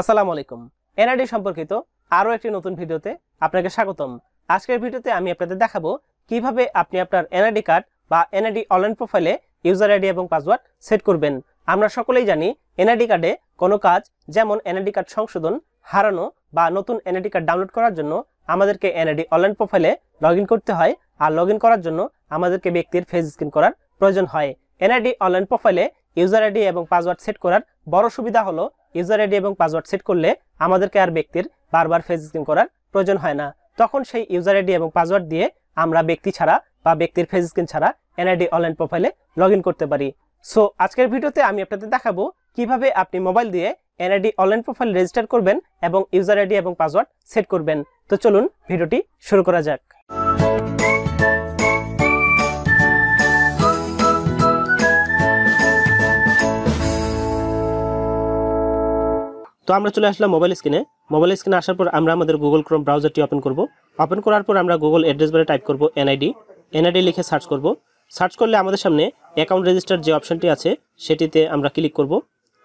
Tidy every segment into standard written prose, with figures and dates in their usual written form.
আসসালামু আলাইকুম। এনআইডি সম্পর্কিত আরো একটি নতুন ভিডিওতে আপনাকে স্বাগতম। আজকের ভিডিওতে আমি আপনাদের দেখাবো কিভাবে আপনি আপনার এনআইডি কার্ড বা এনআইডি অনলাইন প্রোফাইলে ইউজার আইডি এবং পাসওয়ার্ড সেট করবেন। আমরা সকলেই জানি এনআইডি কার্ডে কোনো কাজ যেমন এনআইডি কার্ড সংশোধন, হারানো বা নতুন এনআইডি কার্ড ডাউনলোড করার জন্য আমাদেরকে এনআইডি অনলাইন প্রোফাইলে লগইন করতে হয়, আর লগইন করার জন্য আমাদেরকে ব্যক্তির ফেস স্ক্যান করার প্রয়োজন হয়। এনআইডি অনলাইন প্রোফাইলে ইউজার আইডি এবং পাসওয়ার্ড সেট করার বড় সুবিধা হলো ইউজার আইডি এবং পাসওয়ার্ড সেট করলে আমাদেরকে আর ব্যক্তির বারবার ফেস স্ক্যান করার প্রয়োজন হয় না। তখন সেই ইউজার আইডি এবং পাসওয়ার্ড দিয়ে আমরা ব্যক্তি ছাড়া বা ব্যক্তির ফেস স্ক্যান ছাড়া এনআইডি অনলাইন প্রোফাইলে লগইন করতে পারি। সো আজকের ভিডিওতে আমি আপনাদের দেখাবো কিভাবে আপনি মোবাইল দিয়ে এনআইডি অনলাইন প্রোফাইল রেজিস্টার করবেন এবং ইউজার আইডি এবং পাসওয়ার্ড সেট করবেন। তো চলুন ভিডিওটি শুরু করা যাক। তো আমরা চলে আসলাম মোবাইল স্ক্রিনে আসার পর আমরা আমাদের গুগল ক্রোম ব্রাউজারটি ওপেন করব। ওপেন করার পর আমরা গুগল অ্যাড্রেস বারে টাইপ করব এনআইডি লিখে সার্চ করব। সার্চ করলে আমাদের সামনে অ্যাকাউন্ট রেজিস্টার যে অপশনটি আছে সেটিতে আমরা ক্লিক করব।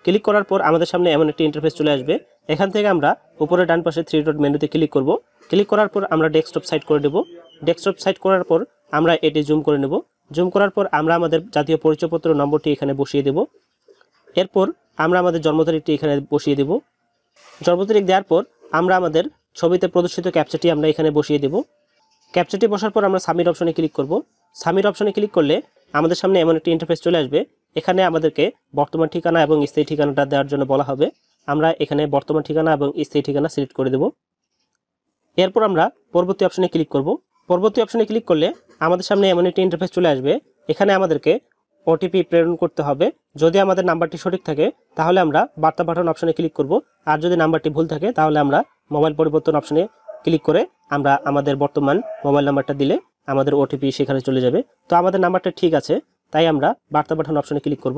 ক্লিক করার পর আমাদের সামনে এমন একটি ইন্টারফেস চলে আসবে। এখান থেকে আমরা উপরে ডান পাশে 3 ডট মেনুতে ক্লিক করব। ক্লিক করার পর আমরা ডেস্কটপ সাইট করে দেব। ডেস্কটপ সাইট করার পর আমরা এটি জুম করে নেব। জুম করার পর আমরা আমাদের জাতীয় পরিচয়পত্র নম্বরটি এখানে বসিয়ে দেব। এরপর আমরা আমাদের জন্ম তারিখটি এখানে বসিয়ে দেব। জন্ম তারিখ দেওয়ার পর আমরা আমাদের ছবিতে প্রদর্শিত ক্যাপচাটি আমরা এখানে বসিয়ে দেব। ক্যাপচাটি বসার পর আমরা সাবমিট অপশনে ক্লিক করব। সাবমিট অপশনে ক্লিক করলে আমাদের সামনে এমন একটি ইন্টারফেস চলে আসবে। এখানে আমাদেরকে বর্তমান ঠিকানা এবং স্থায়ী ঠিকানাটা দেওয়ার জন্য বলা হবে। আমরা এখানে বর্তমান ঠিকানা এবং স্থায়ী ঠিকানা সিলেক্ট করে দেব। এরপর আমরা পরবর্তী অপশনে ক্লিক করব। পরবর্তী অপশনে ক্লিক করলে আমাদের সামনে এমন একটি ইন্টারফেস চলে আসবে। এখানে আমাদেরকে ওটিপি প্রেরণ করতে হবে। যদি আমাদের নাম্বারটি সঠিক থাকে তাহলে আমরা বার্তা পাঠানো অপশনে ক্লিক করব, আর যদি নাম্বারটি ভুল থাকে তাহলে আমরা মোবাইল পরিবর্তন অপশনে ক্লিক করে আমরা আমাদের বর্তমান মোবাইল নাম্বারটা দিলে আমাদের ওটিপি সেখানে চলে যাবে। তো আমাদের নাম্বারটা ঠিক আছে, তাই আমরা বার্তা পাঠানো অপশনে ক্লিক করব।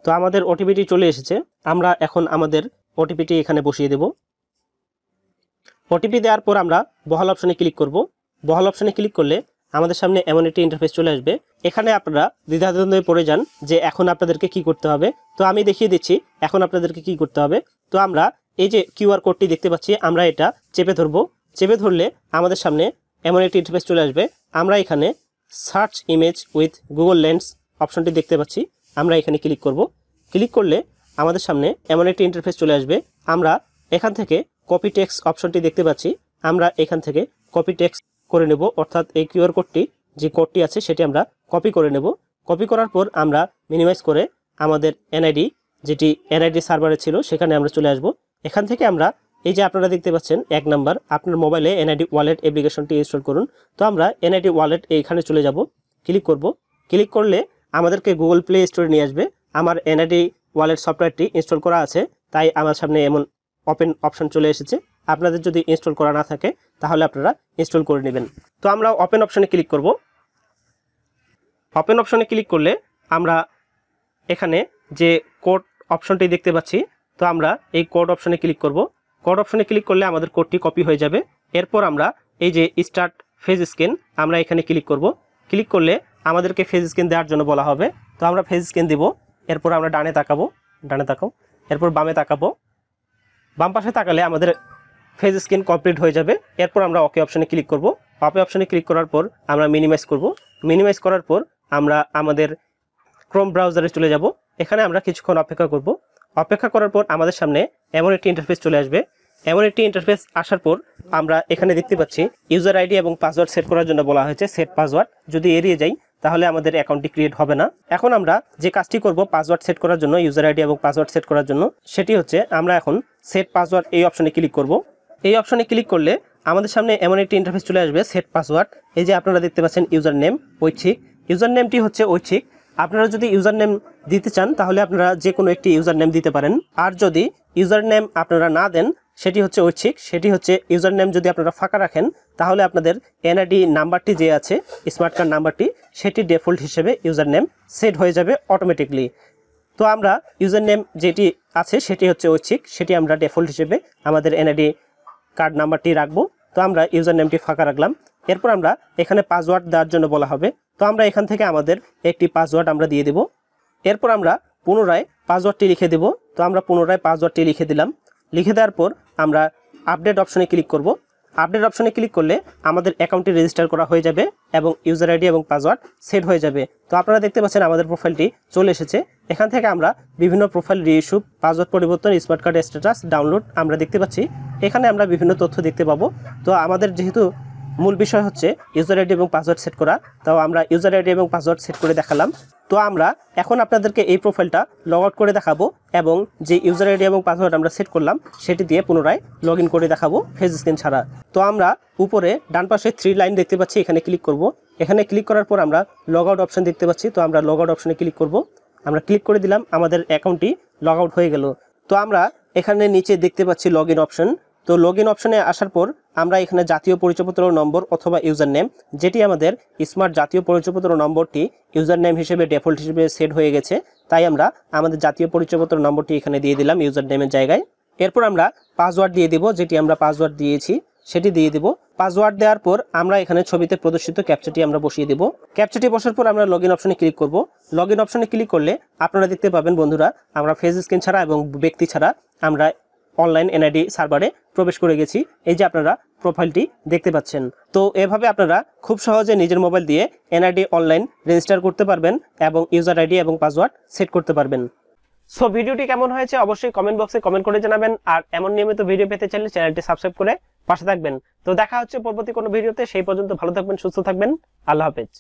তো আমাদের ওটিপিটি চলে এসেছে। আমরা এখন আমাদের ওটিপিটি এখানে বসিয়ে দেব। ওটিপি দেওয়ার পর আমরা বহাল অপশনে ক্লিক করব। বহাল অপশনে ক্লিক করলে আমাদের সামনে এমন একটি ইন্টারফেস চলে আসবে। এখানে আপনারা দ্বিধাদ্বন্দ্বে পড়ে যান যে এখন আপনাদেরকে কি করতে হবে। তো আমি দেখিয়ে দিচ্ছি এখন আপনাদেরকে কি করতে হবে। তো আমরা এই যে কিউআর কোডটি দেখতে পাচ্ছি, আমরা এটা চেপে ধরব। চেপে ধরলে আমাদের সামনে এমন একটি ইন্টারফেস চলে আসবে। আমরা এখানে search image with Google lens অপশনটি দেখতে পাচ্ছি। আমরা এখানে ক্লিক করব। ক্লিক করলে আমাদের সামনে এমন একটি ইন্টারফেস চলে আসবে। আমরা এখান থেকে কপি টেক্সট অপশনটি দেখতে পাচ্ছি। আমরা এখান থেকে কপি টেক্সট করে নেব, অর্থাৎ এই কিউআর কোডটি যে কোডটি আছে সেটি আমরা কপি করে নেব। কপি করার পর আমরা মিনিমাইজ করে আমাদের এনআইডি যেটি এনআইডি সার্ভারে ছিল সেখানে আমরা চলে আসব। এখান থেকে আমরা এই যে আপনারা দেখতে পাচ্ছেন 1 নাম্বার, আপনার মোবাইলে এনআইডি ওয়ালেট অ্যাপ্লিকেশনটি ইনস্টল করুন। তো আমরা এনআইডি ওয়ালেট এইখানে চলে যাব। ক্লিক করব। ক্লিক করলে আমাদেরকে গুগল প্লে স্টোরে নিয়ে আসবে। আমার এনআইডি ওয়ালেট সফটওয়্যারটি ইনস্টল করা আছে, তাই আমার সামনে এমন ওপেন অপশন চলে এসেছে। আপনাদের যদি ইনস্টল করা না থাকে তাহলে আপনারা ইনস্টল করে নেবেন। তো আমরা ওপেন অপশনে ক্লিক করব। ওপেন অপশনে ক্লিক করলে আমরা এখানে যে কোড অপশনটি দেখতে পাচ্ছি, তো আমরা এই কোড অপশনে ক্লিক করব। কোড অপশনে ক্লিক করলে আমাদের কোডটি কপি হয়ে যাবে। এরপর আমরা এই যে স্টার্ট ফেস স্ক্যান আমরা এখানে ক্লিক করব। ক্লিক করলে আমাদেরকে ফেস স্ক্যান দেওয়ার জন্য বলা হবে। তো আমরা ফেস স্ক্যান দেব। এরপর আমরা ডানে তাকাবো, এরপর বামে তাকাবো। বাম পাশে তাকালে আমাদের ফেস স্ক্যান কমপ্লিট হয়ে যাবে। এরপর আমরা ওকে অপশনে ক্লিক করব। ওকে অপশনে ক্লিক করার পর আমরা মিনিমাইজ করব। মিনিমাইজ করার পর আমরা আমাদের ক্রোম ব্রাউজারে চলে যাব। এখানে আমরা কিছুক্ষণ অপেক্ষা করব। অপেক্ষা করার পর আমাদের সামনে এমন একটি ইন্টারফেস চলে আসবে। এমন একটি ইন্টারফেস আসার পর আমরা এখানে দেখতে পাচ্ছি ইউজার আইডি এবং পাসওয়ার্ড সেট করার জন্য বলা হয়েছে সেট পাসওয়ার্ড। যদি এড়িয়ে যাই তাহলে আমাদের অ্যাকাউন্টটি ক্রিয়েট হবে না। এখন আমরা যে কাজটি করব পাসওয়ার্ড সেট করার জন্য, ইউজার আইডি এবং পাসওয়ার্ড সেট করার জন্য, সেটি হচ্ছে আমরা এখন সেট পাসওয়ার্ড এই অপশনে ক্লিক করব। এই অপশনে ক্লিক করলে আমাদের সামনে এমন একটি ইন্টারফেস চলে আসবে সেট পাসওয়ার্ড। এই যে আপনারা দেখতে পাচ্ছেন ইউজার নেম ঐচ্ছিক। ইউজার নেমটি হচ্ছে ঐচ্ছিক। আপনারা যদি ইউজার নেম দিতে চান তাহলে আপনারা যে কোনো একটি ইউজার নেম দিতে পারেন। আর যদি ইউজার নেম আপনারা না দেন সেটি হচ্ছে ঐচ্ছিক। সেটি হচ্ছে ইউজার নেম যদি আপনারা ফাঁকা রাখেন তাহলে আপনাদের এনআইডি নাম্বারটি যে আছে স্মার্ট কার্ড নাম্বারটি সেটি ডিফল্ট হিসেবে ইউজার নেম সেট হয়ে যাবে অটোমেটিকলি। তো আমরা ইউজার নেম যেটি আছে সেটি হচ্ছে ঐচ্ছিক, সেটি আমরা ডিফল্ট হিসেবে আমাদের এনআইডি কার্ড নাম্বারটি রাখবো। তো আমরা ইউজার নেমটি ফাঁকা রাখলাম। এরপর আমরা এখানে পাসওয়ার্ড দেওয়ার জন্য বলা হবে। তো আমরা এখান থেকে আমাদের একটি পাসওয়ার্ড আমরা দিয়ে দেব। এরপর আমরা পুনরায় পাসওয়ার্ডটি লিখে দেব। তো আমরা পুনরায় পাসওয়ার্ডটি লিখে দিলাম। লিখে দেওয়ার পর আমরা আপডেট অপশনে ক্লিক করব। আপডেট অপশনে ক্লিক করলে আমাদের অ্যাকাউন্টটি রেজিস্টার করা হয়ে যাবে এবং ইউজার আইডি এবং পাসওয়ার্ড সেট হয়ে যাবে। তো আপনারা দেখতে পাচ্ছেন আমাদের প্রোফাইলটি চলে এসেছে। এখান থেকে আমরা বিভিন্ন প্রোফাইল রিইস্যু, পাসওয়ার্ড পরিবর্তন, স্মার্ট কার্ড স্ট্যাটাস, ডাউনলোড আমরা দেখতে পাচ্ছি। এখানে আমরা বিভিন্ন তথ্য দেখতে পাবো। তো আমাদের যেহেতু মূল বিষয় হচ্ছে ইউজার আইডি এবং পাসওয়ার্ড সেট করা, তো আমরা ইউজার আইডি এবং পাসওয়ার্ড সেট করে দেখালাম। তো আমরা এখন আপনাদেরকে এই প্রোফাইলটা লগ আউট করে দেখাবো এবং যে ইউজার আইডি এবং পাসওয়ার্ড আমরা সেট করলাম সেটি দিয়ে পুনরায় লগ ইন করে দেখাবো ফেস স্ক্রিন ছাড়া। তো আমরা উপরে ডান পাশে 3 লাইন দেখতে পাচ্ছি, এখানে ক্লিক করব। এখানে ক্লিক করার পর আমরা লগ আউট অপশন দেখতে পাচ্ছি। তো আমরা লগ আউট অপশনে ক্লিক করব। আমরা ক্লিক করে দিলাম, আমাদের অ্যাকাউন্টটি লগ আউট হয়ে গেল। তো আমরা এখানে নিচে দেখতে পাচ্ছি লগ ইন অপশন। তো লগ ইন অপশনে আসার পর আমরা এখানে জাতীয় পরিচয়পত্র নম্বর অথবা ইউজার নেম, যেটি আমাদের স্মার্ট জাতীয় পরিচয়পত্র নম্বরটি ইউজার নেম হিসেবে ডিফল্ট হিসেবে সেট হয়ে গেছে, তাই আমরা আমাদের জাতীয় পরিচয়পত্র নম্বরটি এখানে দিয়ে দিলাম ইউজার নেমের জায়গায়। এরপর আমরা পাসওয়ার্ড দিয়ে দিব, যেটি আমরা পাসওয়ার্ড দিয়েছি সেটি দিয়ে দিব। পাসওয়ার্ড দেওয়ার পর আমরা এখানে ছবিতে প্রদর্শিত ক্যাপচাটি আমরা বসিয়ে দেব। ক্যাপচাটি বসার পর আমরা লগ ইন অপশনে ক্লিক করব। লগ ইন অপশনে ক্লিক করলে আপনারা দেখতে পাবেন বন্ধুরা, আমরা ফেস স্ক্রিন ছাড়া এবং ব্যক্তি ছাড়া আমরা অনলাইন এনআইডি সার্ভারে প্রবেশ করে গেছি। এই যে আপনারা প্রোফাইলটি দেখতে পাচ্ছেন। তো এভাবে আপনারা খুব সহজে নিজের মোবাইল দিয়ে এনআইডি অনলাইন রেজিস্টার করতে পারবেন এবং ইউজার আইডি এবং পাসওয়ার্ড সেট করতে পারবেন। সো ভিডিওটি কেমন হয়েছে অবশ্যই কমেন্ট বক্সে কমেন্ট করে জানাবেন। আর এমন নিয়মিত ভিডিও পেতে চাইলে চ্যানেলটি সাবস্ক্রাইব করে পাশে থাকবেন। তো দেখা হচ্ছে পরবর্তী কোনো ভিডিওতে। সেই পর্যন্ত ভালো থাকবেন, সুস্থ থাকবেন। আল্লাহ হাফেজ।